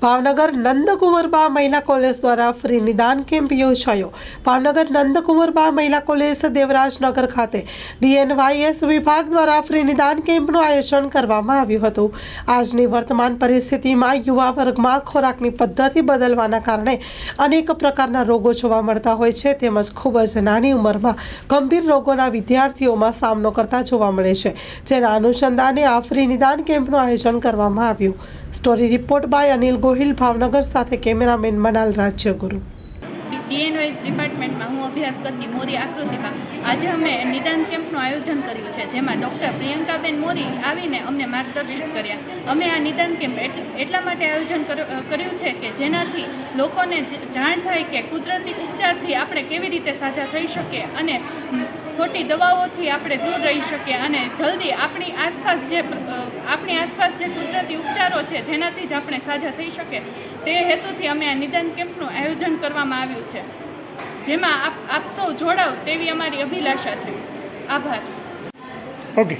ભાવનગર નંદકુંવરબા મહિલા કોલેજ દ્વારા ફ્રી નિદાન કેમ્પ યોજાયો। ભાવનગર નંદકુંવરબા મહિલા કોલેજ દેવરાજનગર ખાતે DNYS વિભાગ દ્વારા ફ્રી નિદાન કેમ્પનું આયોજન કરવામાં આવ્યું હતું। આજની વર્તમાન પરિસ્થિતિમાં યુવા વર્ગમાં ખોરાકની પદ્ધતિ બદલવાના કારણે અનેક પ્રકારના રોગો જોવા મળતા હોય છે, તેમજ ખૂબ જ નાની ઉંમરમાં ગંભીર રોગોના વિદ્યાર્થીઓમાં સામનો કરતા જોવા મળે છે, જેના અનુસંધાને આ ફ્રી નિદાન કેમ્પનું આયોજન કરવામાં આવ્યું। Story report by Anil Gohil, Bhavnagar સાથે કેમેરામેન મનાલ રાજ્યગુરુ। DNYS ડિપાર્ટમેન્ટમાં હું અભ્યાસ કરતી મોરી આકૃતિમાં આજે અમે નિદાન કેમ્પનું આયોજન કર્યું છે, જેમાં ડૉક્ટર પ્રિયંકાબેન મોરી આવીને અમને માર્ગદર્શિત કર્યા। અમે આ નિદાન કેમ્પ એટલા માટે આયોજન કર્યું છે કે જેનાથી લોકોને જાણ થાય કે કુદરતી ઉપચારથી આપણે કેવી રીતે સાજા થઈ શકીએ અને ખોટી દવાઓથી આપણે દૂર રહી શકીએ અને જલ્દી આપણી આસપાસ જે કુદરતી ઉપચારો છે જેનાથી જ આપણે સાજા થઈ શકીએ તે હેતુથી અમે આ નિદાન કેમ્પનું આયોજન કરવામાં આવ્યું છે, જેમાં આપ સૌ જોડાવ તેવી અમારી અભિલાષા છે। આભાર। Okay,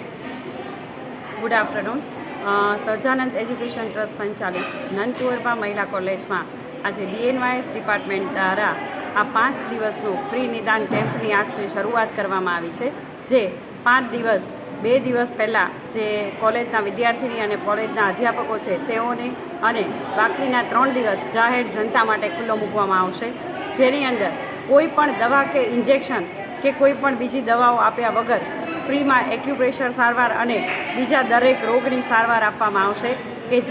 good afternoon. Sahajanand education trust સંચાલિત નંદકુંવરબા મહિલા કોલેજમાં આજે DNYS ડિપાર્ટમેન્ટ દ્વારા આ 5 દિવસનું ફ્રી નિદાન કેમ્પની આજથી શરૂઆત કરવામાં આવી છે, જે 5 દિવસ 2 દિવસ પહેલાં જે કોલેજના વિદ્યાર્થીની અને કોલેજના અધ્યાપકો છે તેઓને અને બાકીના 3 દિવસ જાહેર જનતા માટે ખુલ્લો મૂકવામાં આવશે, જેની અંદર કોઈ પણ દવા કે ઇન્જેક્શન કે કોઈ પણ બીજી દવાઓ આપ્યા વગર ફ્રીમાં એક્યુપ્રેશર સારવાર અને બીજા દરેક રોગની સારવાર આપવામાં આવશે કે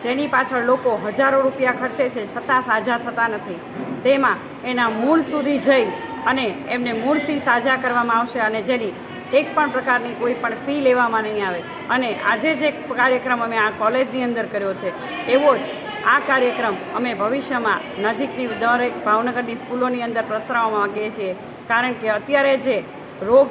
જેની પાછળ લોકો હજારો રૂપિયા ખર્ચે છે છતાં સાજા થતા નથી। તેમાં એના મૂળ સુધી જઈ અને એમને મૂળથી સાજા કરવામાં આવશે અને જેની એક પણ પ્રકારની કોઈ પણ ફી લેવામાં નહીં આવે। અને આજે જે કાર્યક્રમ અમે આ કોલેજની અંદર કર્યો છે એવો જ આ કાર્યક્રમ અમે ભવિષ્યમાં નજીકની દરેક ભાવનગરની સ્કૂલોની અંદર પ્રસરાવવા માગીએ છીએ, કારણ કે અત્યારે જે રોગ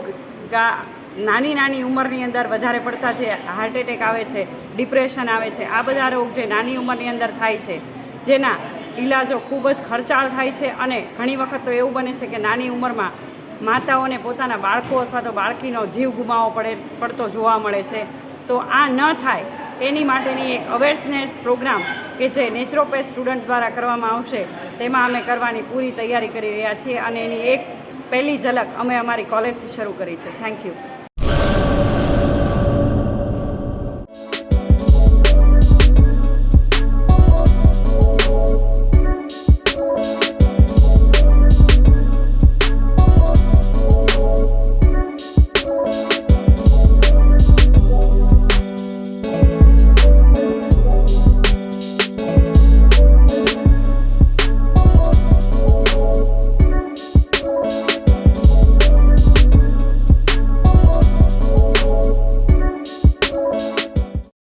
નાની ઉંમરની અંદર વધારે પડતા છે, હાર્ટ એટેક આવે છે, ડિપ્રેશન આવે છે, આ બધા રોગ જે નાની ઉંમરની અંદર થાય છે જેના ઈલાજો ખૂબ જ ખર્ચાળ થાય છે અને ઘણી વખત તો એવું બને છે કે નાની ઉંમરમાં માતાઓને પોતાના બાળકો અથવા તો બાળકીનો જીવ ગુમાવવો પડતો જોવા મળે છે। તો આ ન થાય એની માટેની એક અવેરનેસ પ્રોગ્રામ કે જે નેચરોપેથ સ્ટુડન્ટ દ્વારા કરવામાં આવશે તેમાં અમે કરવાની પૂરી તૈયારી કરી રહ્યા છીએ અને એની એક પહેલી ઝલક અમે અમારી કોલેજથી શરૂ કરી છે। Thank you.